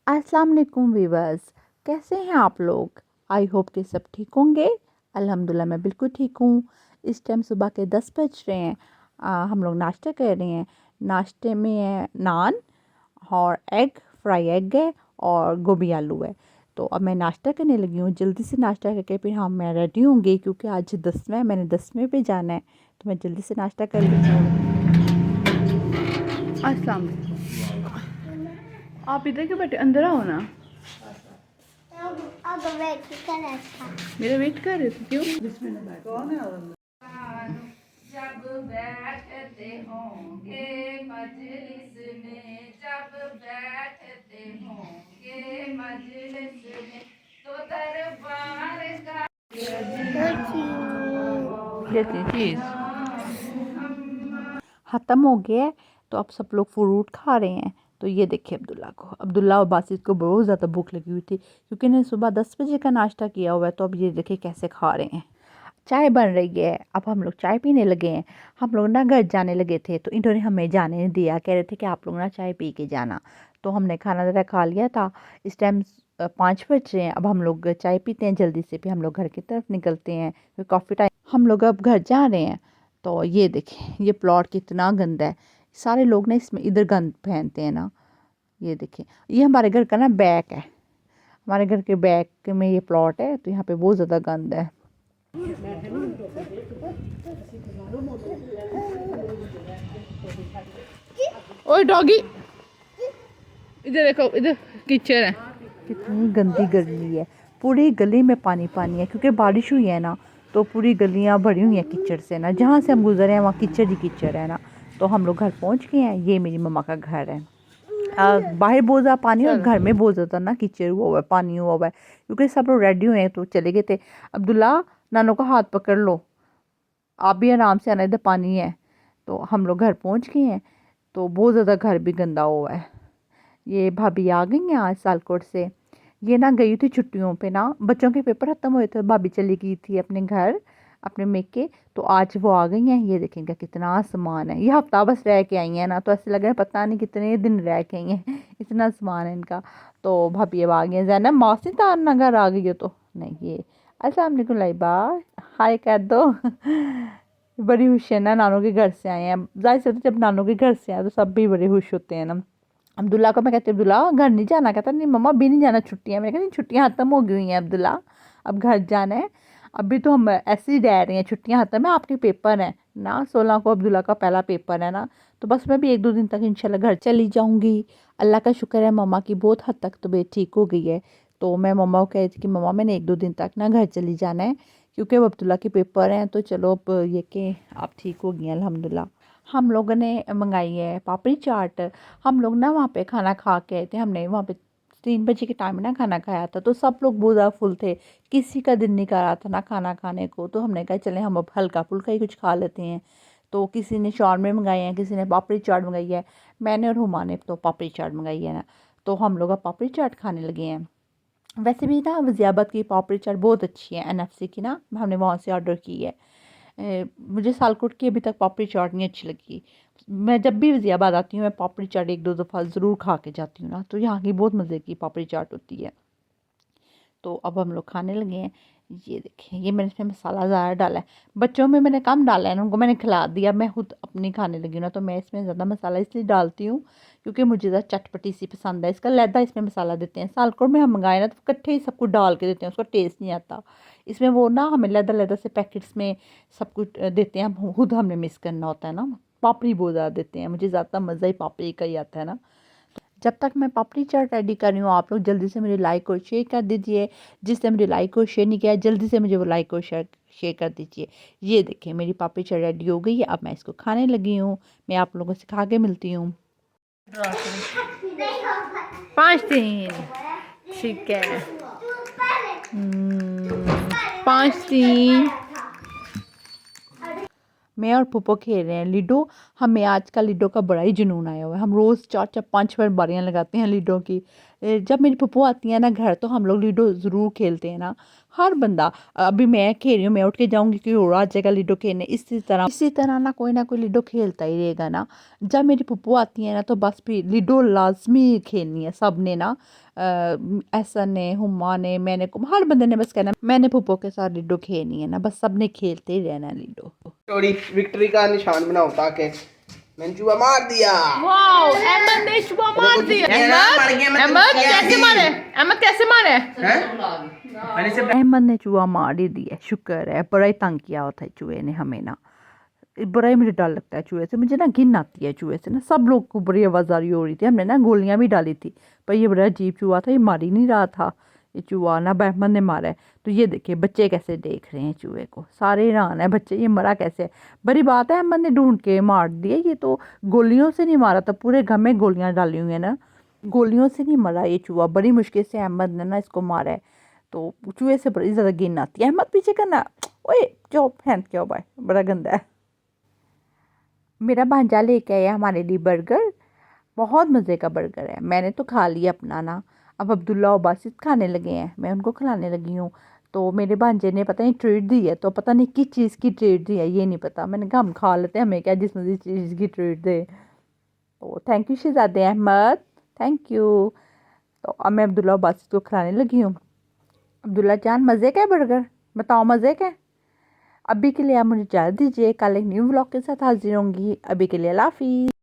अस्सलाम वालेकुम वीवर्स, कैसे हैं आप लोग। आई होप कि सब ठीक होंगे। अल्हम्दुलिल्लाह मैं बिल्कुल ठीक हूँ। इस टाइम सुबह के 10 बज रहे हैं। हम लोग नाश्ता कर रहे हैं। नाश्ते में है नान और एग, फ्राई एग है और गोभी आलू है। तो अब मैं नाश्ता करने लगी हूँ। जल्दी से नाश्ता करके फिर मैं रेडी होंगी क्योंकि आज 10वां है, मैंने 10वें पे जाना है। तो मैं जल्दी से नाश्ता कर लेती हूँ। अस्सलाम वालेकुम। आप इधर क्यों बैठे, अंदर आओ ना। अब वेट कर रहा था। मेरा वेट कर रहे थे क्यों? बिस्मिल्लाह। कौन है और जब बैठते होंगे मजलिस में, जब बैठते होंगे मजलिस में, तो दरबार का चीज़ ख़त्म हो गया है। तो अब सब लोग फ्रूट खा रहे हैं। तो ये देखिए अब्दुल्ला और बासित को बहुत ज़्यादा भूख लगी हुई थी क्योंकि इन्हें सुबह 10 बजे का नाश्ता किया हुआ है। तो अब ये देखिए कैसे खा रहे हैं। चाय बन रही है, अब हम लोग चाय पीने लगे हैं। हम लोग ना घर जाने लगे थे तो इन्होंने हमें जाने नहीं दिया, कह रहे थे कि आप लोग ना चाय पी के जाना। तो हमने खाना ज़रा खा लिया था। इस टाइम 5 बज रहे हैं। अब हम लोग चाय पीते हैं जल्दी से, फिर हम लोग घर की तरफ निकलते हैं। फिर कॉफ़ी टाइम हम लोग अब घर जा रहे हैं। तो ये देखें ये प्लॉट कितना गंदा है। सारे लोग ना इसमें इधर गंद पहनते हैं ना। ये देखें ये हमारे घर का ना बैक है। हमारे घर के बैक में ये प्लॉट है तो यहाँ पे बहुत ज़्यादा गंद है। ओए डॉगी, इधर देखो, इधर कीचड़ है। कितनी गंदी गली है। पूरी गली में पानी पानी है क्योंकि बारिश हुई है ना। तो पूरी गलियां भरी हुई हैं कीचड़ से ना। जहाँ से हम गुजरे हैं वहाँ कीचड़ ही कीचड़ है ना। तो हम लोग घर पहुँच गए हैं। ये मेरी मम्मा का घर है। बाहर बहुत ज़्यादा पानी और घर में बहुत ज़्यादा ना कीचड़ हुआ हुआ है, पानी हुआ हुआ है क्योंकि सब लोग रेडी हुए हैं तो चले गए थे। अब्दुल्ला, नानू का हाथ पकड़ लो, आप भी आराम से आना, इधर पानी है। तो हम लोग घर पहुंच गए हैं। तो बहुत ज़्यादा घर भी गंदा हुआ है। ये भाभी आ गई हैं आज सालकोट से। ये ना गई थी छुट्टियों पे ना, बच्चों के पेपर ख़त्म हुए थे, भाभी चली गई थी अपने घर अपने मेके। तो आज वो आ गई हैं। ये देखेंगे कितना सामान है। ये हफ्ता बस रह के आई हैं ना, तो ऐसे लग रहा है पता नहीं कितने दिन रह के आई हैं इतना सामान है इनका। तो भाभी अब आ गई हैं। जैनब मौसी तार ना घर आ गई हो तो नहीं। ये अस्सलाम वालेकुम लाइबा, हाय कह दो बड़ी खुश है ना, नानों के घर से आए हैं। जाहिर सी बात है, जब नानों के घर से आए तो सब भी बड़े खुश होते हैं ना। अब्दुल्ला को मैं कहती हूँ अब्दुल्ला घर नहीं जाना, कहता नहीं मम्मा अभी नहीं जाना, छुट्टियाँ। मैंने कहा नहीं छुट्टियाँ ख़त्म हो गई हुई हैं अब्दुल्ला, अब घर जाना है। अभी तो हम ऐसे ही रह रहे हैं, छुट्टियाँ ख़त्म है, आपके पेपर हैं ना। 16 को अब्दुल्ला का पहला पेपर है ना। तो बस मैं भी 1-2 दिन तक इंशाल्लाह घर चली जाऊँगी। अल्लाह का शुक्र है मम्मा की बहुत हद तक तबीयत ठीक हो गई है। तो मैं मम्मा को कह रही थी कि मम्मा मैंने 1-2 दिन तक ना घर चली जाना है क्योंकि अब अब्दुल्ला के पेपर हैं। तो चलो अब ये कि आप ठीक हो गई हैं अल्हम्दुलिल्लाह। हम लोगों ने मंगाई है पापड़ी चाट। हम लोग ना वहाँ पे खाना खा के आए थे। हमने वहाँ पे 3 बजे के टाइम में ना खाना खाया था। तो सब लोग बहुत ज़्यादा फुल थे, किसी का दिल नहीं कर रहा था ना खाना खाने को। तो हमने कहा चलें हम अब हल्का फुल्का ही कुछ खा लेते हैं। तो किसी ने शॉर्मे मंगाए हैं, किसी ने पापड़ी चाट मंगाई है। मैंने और हुमा ने तो पापड़ी चाट मंगाई है ना। तो हम लोग अब पापड़ी चाट खाने लगे हैं। वैसे भी ना वज़ियाबाद की पापड़ी चाट बहुत अच्छी है, एनएफसी की ना, हमने वहाँ से ऑर्डर की है। मुझे सालकोट की अभी तक पापड़ी चाट नहीं अच्छी लगी। मैं जब भी वज़ियाबाद आती हूँ मैं पापड़ी चाट 1-2 दफ़ा ज़रूर खा के जाती हूँ ना। तो यहाँ की बहुत मज़े की पापड़ी चाट होती है। तो अब हम लोग खाने लगे हैं। ये देखें ये मैंने इसमें मसाला ज़्यादा डाला है, बच्चों में मैंने कम डाला है, उनको मैंने खिला दिया। मैं खुद अपनी खाने लगी हूँ ना, तो मैं इसमें ज़्यादा मसाला इसलिए डालती हूँ क्योंकि मुझे ज़्यादा चटपटी सी पसंद है। इसका लैदा इसमें मसाला देते हैं। सालकोट में हम मंगाए ना तो इकट्ठे ही सब कुछ डाल के देते हैं, उसका टेस्ट नहीं आता। इसमें वो ना हमें लैदा लैदा से पैकेट्स में सब कुछ देते हैं, हम खुद हमने मिक्स करना होता है ना। पापड़ी बहुत ज़्यादा देते हैं, मुझे ज़्यादा मज़ा ही पापड़ी का ही आता है ना। जब तक मैं पापड़ी चाट रेडी कर रही हूँ आप लोग जल्दी से मुझे लाइक और शेयर कर दीजिए। जिसने मुझे लाइक और शेयर नहीं किया जल्दी से मुझे वो लाइक और शेयर कर दीजिए। ये देखिए मेरी पापड़ी चाट रेडी हो गई है। अब मैं इसको खाने लगी हूँ। मैं आप लोगों से खा के मिलती हूँ। 5-3 ठीक है। 5-3 मैं और पुप्पो खेल रहे हैं लीडो। हमें आज का लीडो का बड़ा ही जुनून आया हुआ है। हम रोज़ 4-4 5 बार बारियाँ लगाते हैं लीडो की। जब मेरी पप्पू आती है ना घर तो हम लोग लूडो ज़रूर खेलते हैं ना, हर बंदा। अभी मैं खेल रही हूँ, मैं उठ के जाऊँगी कि और आ जाएगा लूडो खेलने, इसी तरह ना कोई लूडो खेलता ही रहेगा ना। जब मेरी पप्पू आती है ना तो बस फिर लूडो लाजमी खेलनी है सब ने ना। ऐसा ने, हुम्मा ने, मैंने, हर बंदे ने बस कहना मैंने पप्पू के साथ लूडो खेलनी है ना, बस सब ने खेलते ही रहना है लूडो। थोड़ी विक्ट्री का निशान बनाओ ताकि मैंने जुआ मार दिया। वाओ, अहमद ने जुआ मार दिया। अहमद कैसे मारे? अहमद ने चूहा मार ही दिया, शुक्र है। बड़ा ही तंग किया होता है चूहे ने हमें ना, बड़ा ही मुझे डर लगता है चूहे से, मुझे ना घिन आती है चूहे से ना। सब लोग को बड़ी आवाज़ारी हो रही थी, हमने ना गोलियां भी डाली थी, पर ये बड़ा अजीब चूहा था, ये मार ही नहीं रहा था। ये चूहा ना अहमद ने मारा है। तो ये देखिए बच्चे कैसे देख रहे हैं चूहे को, सारे हैरान है बच्चे, ये मरा कैसे। बड़ी बात है अहमद ने ढूंढ के मार दिया, ये तो गोलियों से नहीं मारा था, पूरे घर में गोलियां डाली हुई है ना, गोलियों से नहीं मरा ये चूहा, बड़ी मुश्किल से अहमद ने ना इसको मारा है। तो चूहे से बड़ी ज़्यादा घिन आती है। अहमद पीछे करना, ओए क्यों फैन क्यों भाई, बड़ा गंदा है। मेरा भांजा लेके आया हमारे लिए बर्गर, बहुत मज़े का बर्गर है। मैंने तो खा लिया अपना ना, अब अब्दुल्ला और बासित खाने लगे हैं, मैं उनको खिलाने लगी हूँ। तो मेरे भांजे ने पता नहीं ट्रीट दी है, तो पता नहीं किस चीज़ की ट्रीट दी है ये नहीं पता। मैंने कहा हम खा लेते हैं, हमें क्या जिस मर्ज़ी चीज़ की ट्रीट दे। तो thank you Shahzade Ahmed, thank you. तो अब मैं अब्दुल्ला और बासित को खिलाने लगी हूँ। अब्दुल्ला जान मज़े का है बर्गर, बताओ मज़े का है? अभी के लिए आप मुझे इजाज़त दीजिए, कल एक न्यू व्लॉग के साथ हाजिर होंगी। अभी के लिए अल्लाह हाफ़िज़।